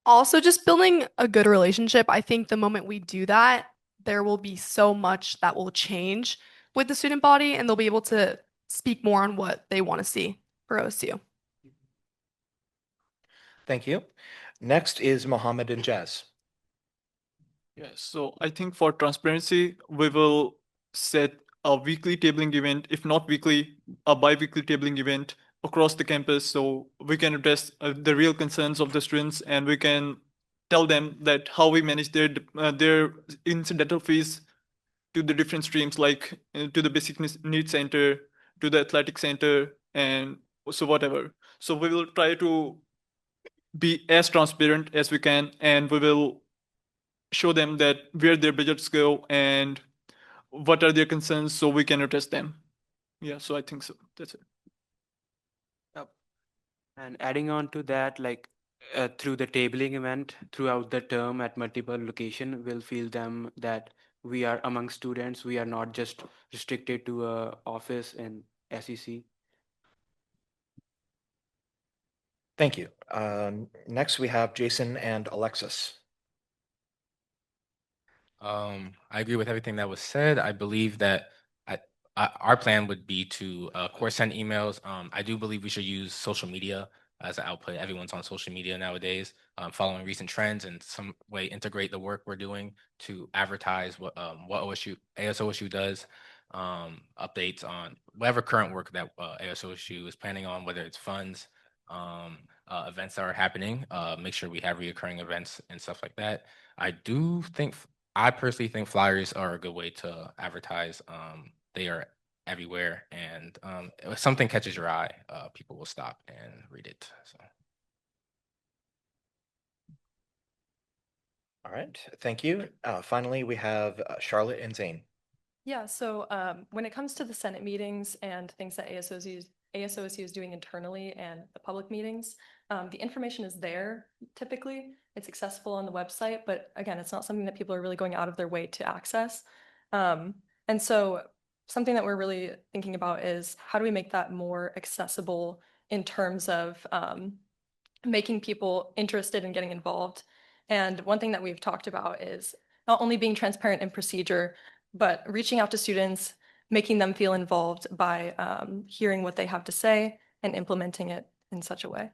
also just building a good relationship. I think the moment we do that, there will be so much that will change with the student body and they'll be able to speak more on what they want to see for OSU. Thank you. Next is Mohammed and Jazz. Yes, so I think for transparency, we will set a weekly tabling event, if not weekly, a bi-weekly tabling event across the campus so we can address the real concerns of the students and we can tell them that how we manage their incidental fees to the different streams like to the basic needs center, to the athletic center, and so whatever. So we will try to be as transparent as we can and we will show them that where their budgets go and what are their concerns so we can address them. Yeah, so I think so. That's it. Yep. And adding on to that, like through the tabling event throughout the term at multiple location, we'll feel them that we are among students. We are not just restricted to a office in SEC. Thank you. Next, we have Jason and Alexis. I agree with everything that was said. I believe that our plan would be to, of course, send emails. I do believe we should use social media as an output. Everyone's on social media nowadays, following recent trends and some way integrate the work we're doing to advertise what ASOSU does, updates on whatever current work that ASOSU is planning on, whether it's funds, events that are happening, make sure we have reoccurring events and stuff like that. I personally think flyers are a good way to advertise. They are everywhere, and if something catches your eye, people will stop and read it. So. All right, thank you. Finally, we have Charlotte and Zane. Yeah, so when it comes to the Senate meetings and things that ASOSU is doing internally and the public meetings, the information is there typically. It's accessible on the website, but again, it's not something that people are really going out of their way to access. And so something that we're really thinking about is how do we make that more accessible in terms of making people interested in getting involved. And one thing that we've talked about is not only being transparent in procedure, but reaching out to students, making them feel involved by hearing what they have to say and implementing it in such a way.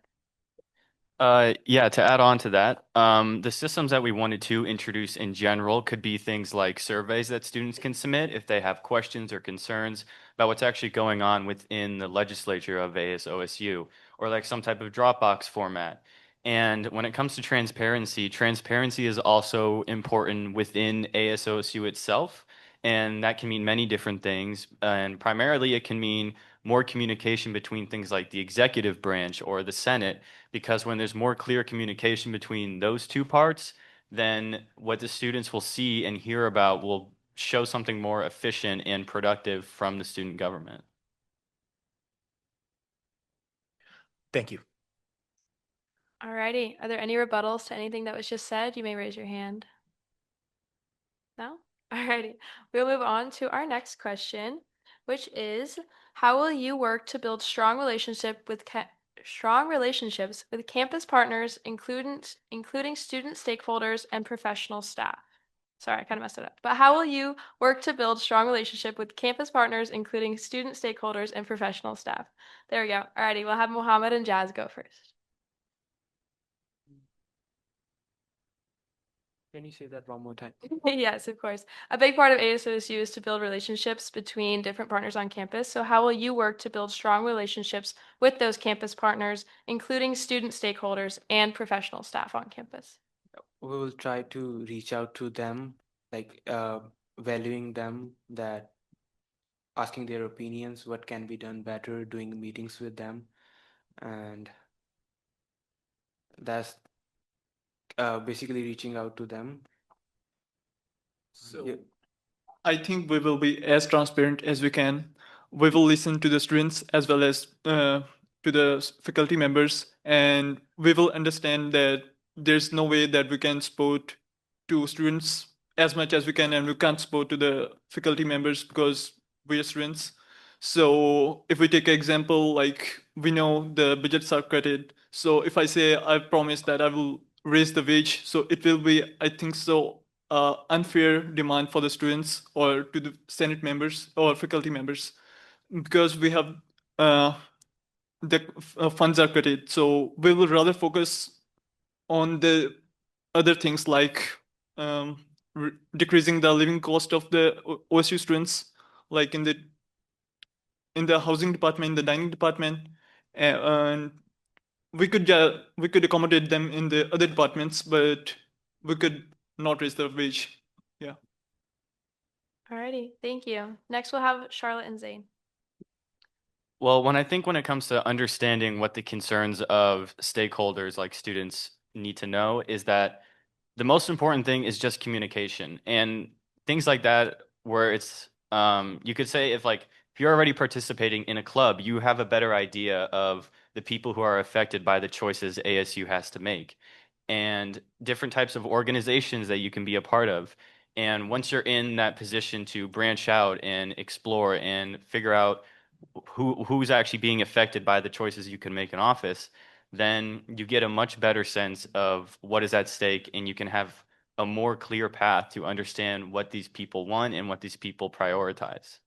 Yeah, to add on to that, the systems that we wanted to introduce in general could be things like surveys that students can submit if they have questions or concerns about what's actually going on within the legislature of ASOSU, or like some type of Dropbox format. And when it comes to transparency, transparency is also important within ASOSU itself. And that can mean many different things. And primarily, it can mean more communication between things like the executive branch or the Senate, because when there's more clear communication between those two parts, then what the students will see and hear about will show something more efficient and productive from the student government. Thank you. Alrighty. Are there any rebuttals to anything that was just said? You may raise your hand. No? Alrighty. We'll move on to our next question, which is, how will you work to build strong relationships with campus partners, including student stakeholders and professional staff? Sorry, I kind of messed it up. But how will you work to build strong relationship with campus partners, including student stakeholders and professional staff? There we go. Alrighty, we'll have Mohammed and Jazz go first. Can you say that one more time? Yes, of course. A big part of ASOSU is to build relationships between different partners on campus. So how will you work to build strong relationships with those campus partners, including student stakeholders and professional staff on campus? We will try to reach out to them, like valuing them, that asking their opinions, what can be done better, doing meetings with them, and that's basically reaching out to them. So Yeah. I think we will be as transparent as we can. We will listen to the students as well as to the faculty members, and we will understand that there's no way that we can support to students as much as we can, and we can't support to the faculty members because we are students. So if we take an example, like we know the budgets are cutted. So if I say I promise that I will raise the wage, so it will be, I think so, unfair demand for the students or to the Senate members or faculty members, because we have the funds are cutted. So we will rather focus on the other things like decreasing the living cost of the OSU students, like in the housing department, the dining department, and we could accommodate them in the other departments, but we could not raise the wage. Yeah. Alrighty, thank you. Next, we'll have Charlotte and Zane. Well, when it comes to understanding what the concerns of stakeholders like students need to know, is that the most important thing is just communication and things like that, where it's you could say if you're already participating in a club, you have a better idea of the people who are affected by the choices ASU has to make, and different types of organizations that you can be a part of. And once you're in that position to branch out and explore and figure out who's actually being affected by the choices you can make in office, then you get a much better sense of what is at stake, and you can have a more clear path to understand what these people want and what these people prioritize.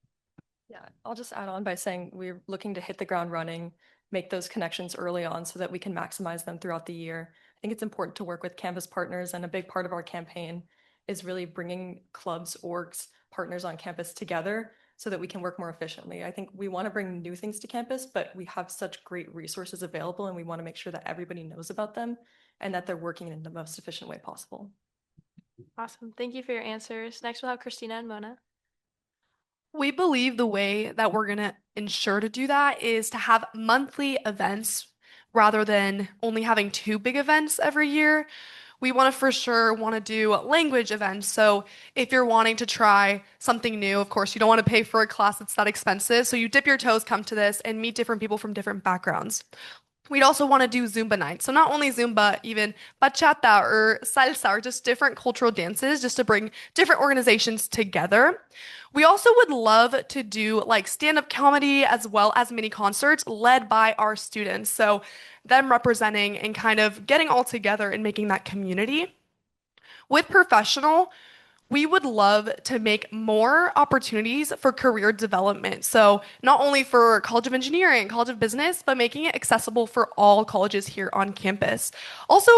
Yeah, I'll just add on by saying we're looking to hit the ground running make those connections early on so that we can maximize them throughout the year. I think it's important to work with campus partners, and a big part of our campaign is really bringing clubs, orgs, partners on campus together so that we can work more efficiently. I think we want to bring new things to campus, but we have such great resources available, and we want to make sure that everybody knows about them and that they're working in the most efficient way possible. Awesome. Thank you for your answers. Next, we'll have Christina and Mona. We believe the way that we're going to ensure to do that is to have monthly events rather than only having 2 big events every year. We want to for sure want to do language events. So if you're wanting to try something new, of course, you don't want to pay for a class that's that expensive. So you dip your toes, come to this, and meet different people from different backgrounds. We'd also want to do Zumba nights. So not only Zumba, even bachata or salsa or just different cultural dances just to bring different organizations together. We also would love to do like stand-up comedy as well as mini concerts led by our students. So them representing and kind of getting all together and making that community. With professional, we would love to make more opportunities for career development. So not only for College of Engineering, College of Business, but making it accessible for all colleges here on campus. Also,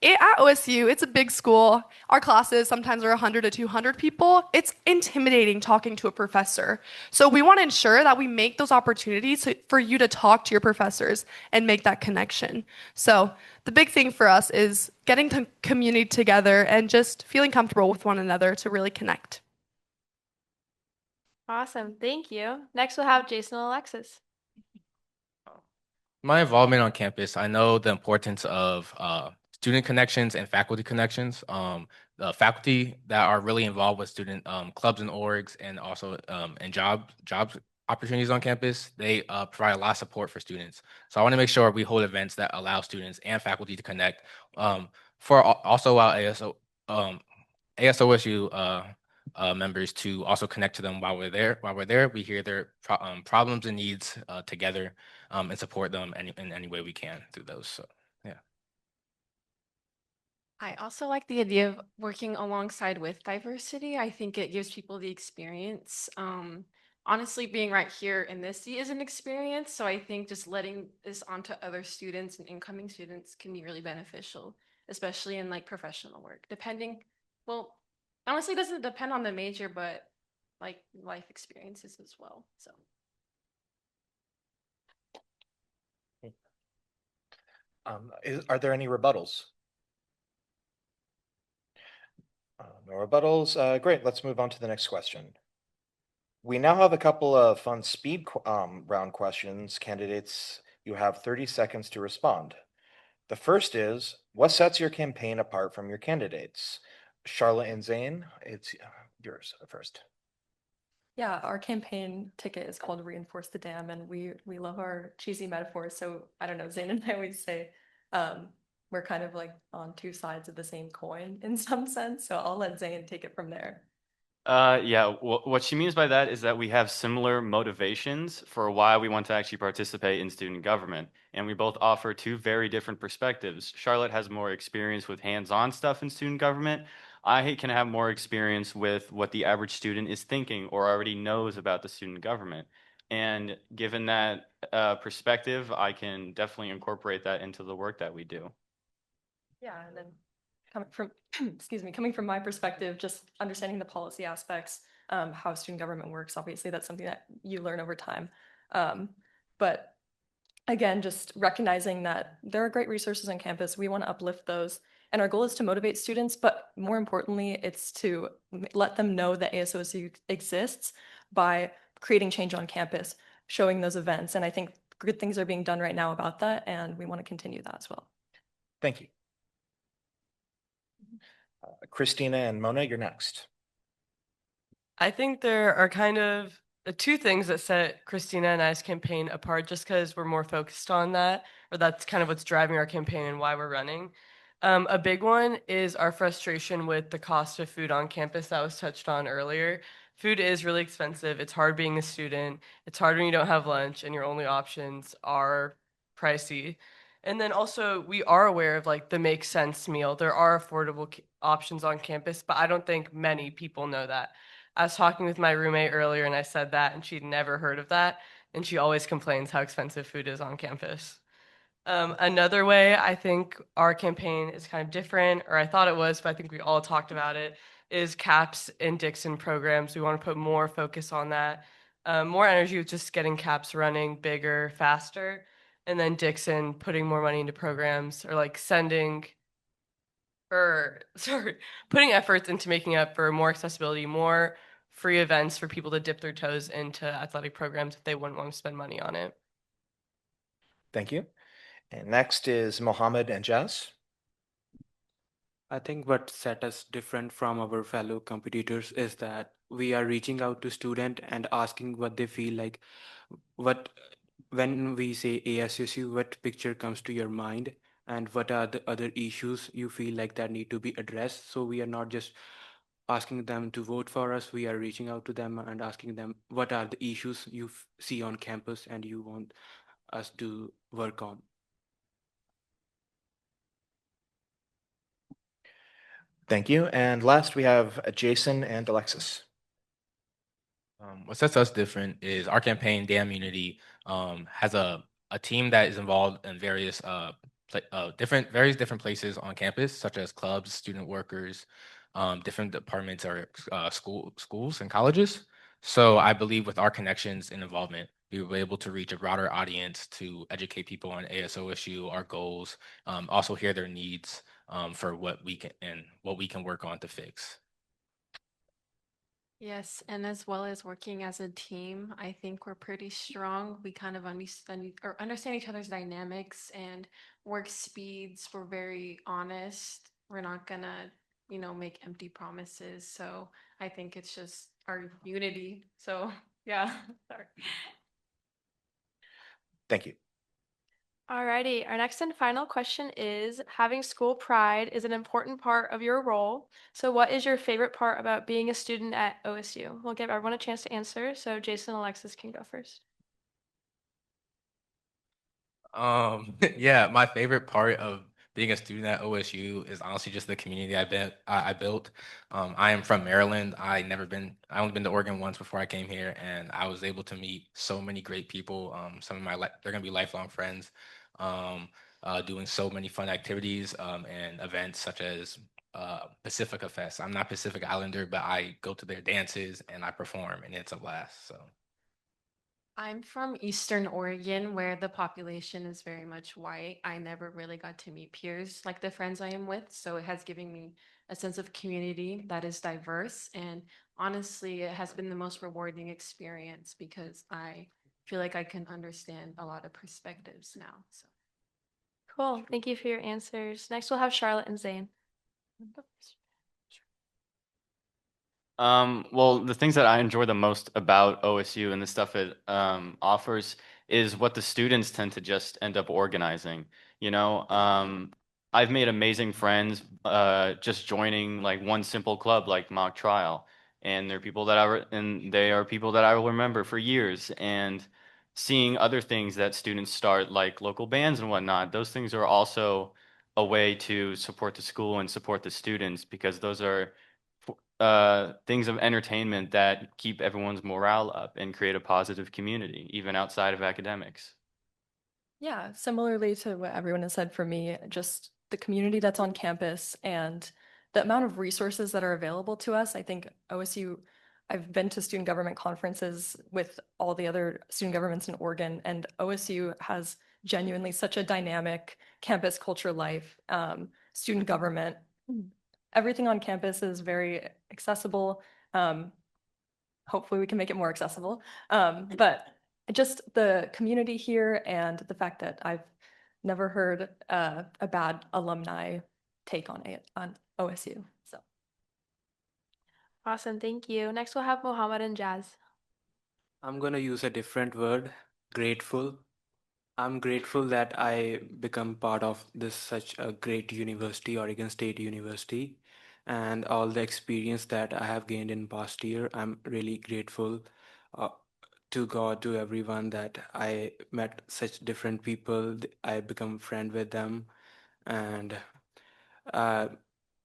at OSU, it's a big school. Our classes sometimes are 100 to 200 people. It's intimidating talking to a professor. So we want to ensure that we make those opportunities for you to talk to your professors and make that connection. So the big thing for us is getting the community together and just feeling comfortable with one another to really connect. Awesome. Thank you. Next, we'll have Jason and Alexis. My involvement on campus, I know the importance of student connections and faculty connections. The faculty that are really involved with student clubs and orgs, and also and jobs opportunities on campus, they provide a lot of support for students. So I want to make sure we hold events that allow students and faculty to connect. Also allow ASOSU members to also connect to them while we're there. We hear their problems and needs together, and support them in any way we can through those. So yeah. I also like the idea of working alongside with diversity. I think it gives people the experience. Honestly, being right here in this seat is an experience. So I think just letting this onto other students and incoming students can be really beneficial, especially in like professional work. Well, honestly, it doesn't depend on the major, but like life experiences as well. So. Are there any rebuttals? No rebuttals. Great. Let's move on to the next question. We now have a couple of fun speed round questions. Candidates, you have 30 seconds to respond. The first is, what sets your campaign apart from your candidates? Charlotte and Zane, it's yours first. Yeah, our campaign ticket is called Reinforce the Dam, and we love our cheesy metaphors. So I don't know, Zane and I always say we're kind of like on 2 sides of the same coin in some sense. So I'll let Zane take it from there. Yeah, what she means by that is that we have similar motivations for why we want to actually participate in student government. And we both offer 2 very different perspectives. Charlotte has more experience with hands-on stuff in student government. I can have more experience with what the average student is thinking or already knows about the student government. And given that perspective, I can definitely incorporate that into the work that we do. Yeah, and then coming from, excuse me, coming from my perspective, just understanding the policy aspects, how student government works, obviously that's something that you learn over time. But again, just recognizing that there are great resources on campus, we want to uplift those. And our goal is to motivate students, but more importantly, it's to let them know that ASOSU exists by creating change on campus, showing those events. And I think good things are being done right now about that, and we want to continue that as well. Thank you. Christina and Mona, you're next. I think there are kind of 2 things that set Christina and I's campaign apart just because we're more focused on that, or that's kind of what's driving our campaign and why we're running. A big one is our frustration with the cost of food on campus that was touched on earlier. Food is really expensive. It's hard being a student. It's hard when you don't have lunch and your only options are pricey. And then also, we are aware of like the Make Sense meal. There are affordable options on campus, but I don't think many people know that. I was talking with my roommate earlier and I said that, and she'd never heard of that. and she always complains how expensive food is on campus. Another way I think our campaign is kind of different, or I thought it was, but I think we all talked about it, is CAPS and Dixon programs. We want to put more focus on that, more energy with just getting CAPS running bigger, faster, and then Dixon putting more money into programs or like sending or sorry, putting efforts into making up for more accessibility, more free events for people to dip their toes into athletic programs if they wouldn't want to spend money on it. Thank you. And next is Mohammed and Jazz. I think what set us different from our fellow competitors is that we are reaching out to students and asking what they feel like. What when we say ASSU, what picture comes to your mind, and what are the other issues you feel like that need to be addressed? So we are not just asking them to vote for us. We are reaching out to them and asking them what are the issues you see on campus and you want us to work on. Thank you. And last we have Jason and Alexis. What sets us different is our campaign, Damn Unity, has a team that is involved in various various different places on campus, such as clubs, student workers, different departments or schools and colleges. So I believe with our connections and involvement, we were able to reach a broader audience to educate people on ASOSU, our goals, also hear their needs for what we can work on to fix. Yes, and as well as working as a team, I think we're pretty strong. We kind of understand each other's dynamics and work speeds. We're very honest. We're not gonna, make empty promises. So I think it's just our unity. So yeah, sorry. Thank you. Alrighty, our next and final question is, having school pride is an important part of your role. So what is your favorite part about being a student at OSU? We'll give everyone a chance to answer. So Jason and Alexis can go first. Yeah, my favorite part of being a student at OSU is honestly just the community I built. I am from Maryland. I only been to Oregon once before I came here, and I was able to meet so many great people. Some of they're gonna be lifelong friends. Doing so many fun activities and events such as Pacifica Fest. I'm not Pacific Islander, but I go to their dances and I perform, and it's a blast. So. I'm from Eastern Oregon, where the population is very much white. I never really got to meet peers like the friends I am with, so it has given me a sense of community that is diverse. And honestly, it has been the most rewarding experience because I feel like I can understand a lot of perspectives now. So Cool. Thank you for your answers. Next, we'll have Charlotte and Zane. Well, the things that I enjoy the most about OSU and the stuff it offers is what the students tend to just end up organizing. You know, I've made amazing friends just joining like one simple club like mock trial, and they are people that I will remember for years. And seeing other things that students start, like local bands and whatnot, those things are also a way to support the school and support the students because those are things of entertainment that keep everyone's morale up and create a positive community, even outside of academics. Yeah, similarly to what everyone has said for me, just the community that's on campus and the amount of resources that are available to us. I think OSU, I've been to student government conferences with all the other student governments in Oregon, and OSU has genuinely such a dynamic campus culture life, student government. Everything on campus is very accessible. Hopefully we can make it more accessible. But just the community here and the fact that I've never heard a bad alumni take on OSU. So Awesome. Thank you. Next, we'll have Mohammed and Jazz. I'm gonna use a different word, grateful. I'm grateful that I become part of this such a great university, Oregon State University, and all the experience that I have gained in past year. I'm really grateful uh, to God, to everyone that I met such different people. I become friend with them, and uh,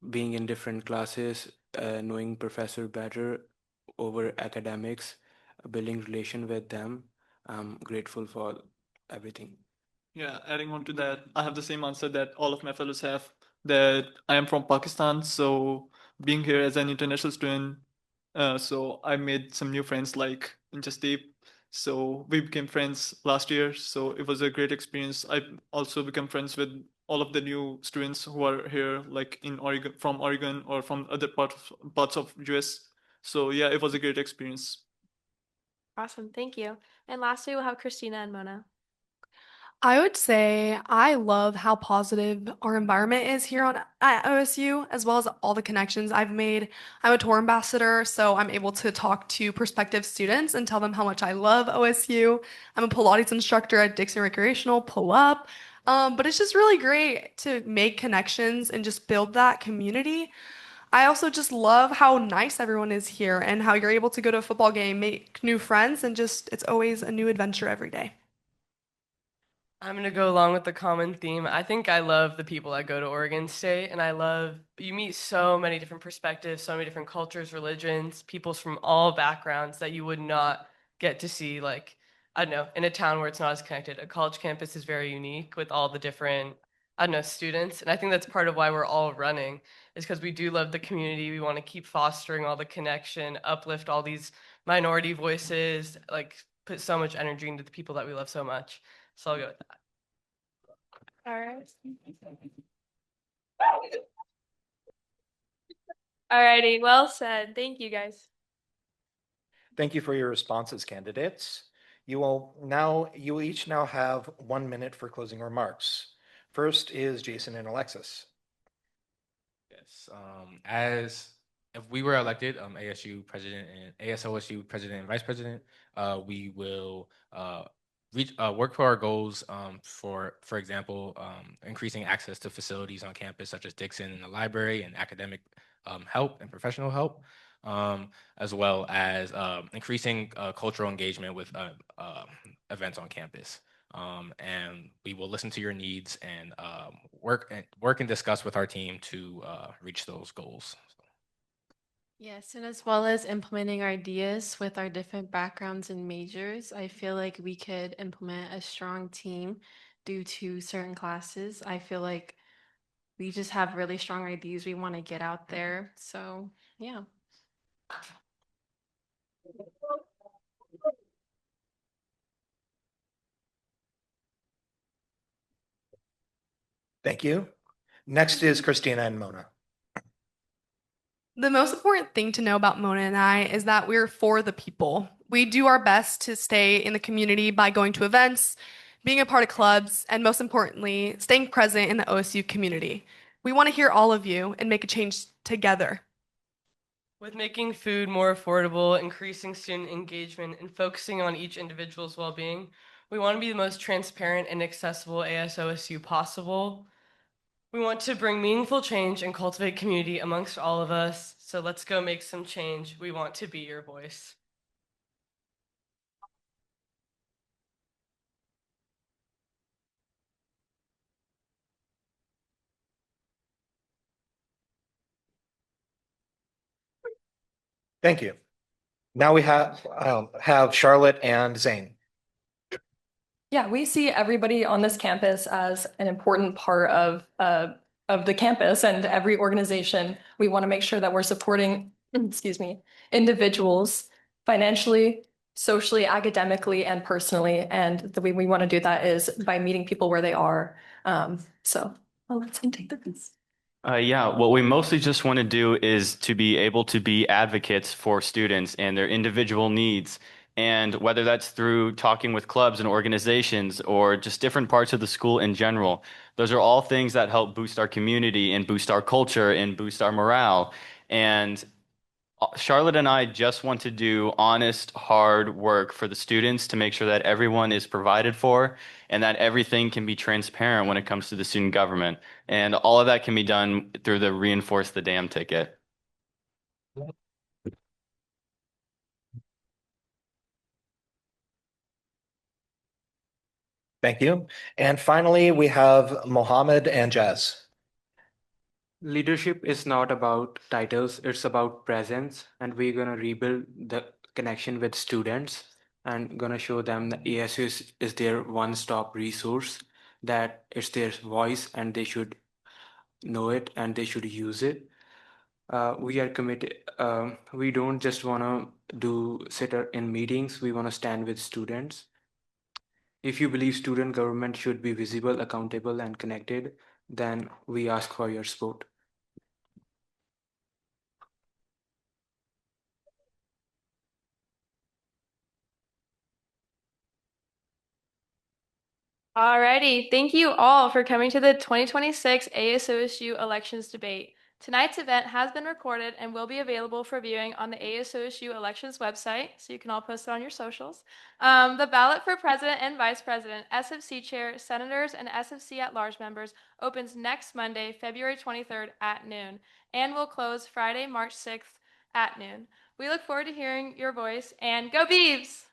being in different classes, knowing professor better over academics, building relation with them. I'm grateful for everything. Yeah, adding on to that, I have the same answer that all of my fellows have, that I am from Pakistan, so being here as an international student, so I made some new friends like in Jasdeep. So we became friends last year, so it was a great experience. I also become friends with all of the new students who are here, like in Oregon, from Oregon or from other parts of US. So yeah, it was a great experience. Awesome, thank you. And lastly, we'll have Christina and Mona. I would say I love how positive our environment is here at OSU, as well as all the connections I've made. I'm a tour ambassador, so I'm able to talk to prospective students and tell them how much I love OSU. I'm a Pilates instructor at Dixon Recreational, pull up. But it's just really great to make connections and just build that community. I also just love how nice everyone is here and how you're able to go to a football game, make new friends, and just it's always a new adventure every day. I'm gonna go along with the common theme. I think I love the people that go to Oregon State, and I love you meet so many different perspectives, so many different cultures, religions, peoples from all backgrounds that you would not get to see, like, I don't know, in a town where it's not as connected. A college campus is very unique with all the different, I don't know, students. And I think that's part of why we're all running, is because we do love the community. We want to keep fostering all the connection, uplift all these minority voices, like put so much energy into the people that we love so much. So I'll go with that. All right. Alrighty, well said. Thank you, guys. Thank you for your responses, candidates. You each now have 1 minute for closing remarks. First is Jason and Alexis. Yes. As if we were elected ASU president and ASOSU president and vice president, we will work for our goals. For example, increasing access to facilities on campus such as Dixon and the library and academic help and professional help, as well as increasing cultural engagement with events on campus. And we will listen to your needs and work and discuss with our team to reach those goals. Yes, and as well as implementing our ideas with our different backgrounds and majors, I feel like we could implement a strong team due to certain classes. I feel like we just have really strong ideas we want to get out there. So, yeah. Thank you. Next is Christina and Mona. The most important thing to know about Mona and I is that we're for the people. We do our best to stay in the community by going to events, being a part of clubs, and most importantly, staying present in the OSU community. We want to hear all of you and make a change together. With making food more affordable, increasing student engagement, and focusing on each individual's well-being, we want to be the most transparent and accessible ASOSU possible. We want to bring meaningful change and cultivate community amongst all of us. So let's go make some change. We want to be your voice. Thank you. Now we have Charlotte and Zane. Yeah, we see everybody on this campus as an important part of the campus and every organization. We want to make sure that we're supporting, excuse me, individuals financially, socially, academically, and personally. And the way we want to do that is by meeting people where they are. So I'll let him take the piece. Yeah, what we mostly just want to do is to be able to be advocates for students and their individual needs. And whether that's through talking with clubs and organizations or just different parts of the school in general, those are all things that help boost our community and boost our culture and boost our morale. And Charlotte and I just want to do honest, hard work for the students to make sure that everyone is provided for and that everything can be transparent when it comes to the student government. And all of that can be done through the reinforce the dam ticket. Thank you. And finally, we have Mohammed and Jazz. Leadership is not about titles, it's about presence, and we're going to rebuild the connection with students. and gonna show them that ASU is their one-stop resource, that it's their voice and they should know it and they should use it. We are committed. We don't just want to sit in meetings. We want to stand with students. If you believe student government should be visible, accountable, and connected, then we ask for your support. Alrighty, thank you all for coming to the 2026 ASOSU Elections Debate. Tonight's event has been recorded and will be available for viewing on the ASOSU Elections website, so you can all post it on your socials. The ballot for President and Vice President, SFC Chair, Senators, and SFC at-large members opens next Monday, February 23rd at noon, and will close Friday, March 6th at noon. We look forward to hearing your voice, and go Beavs!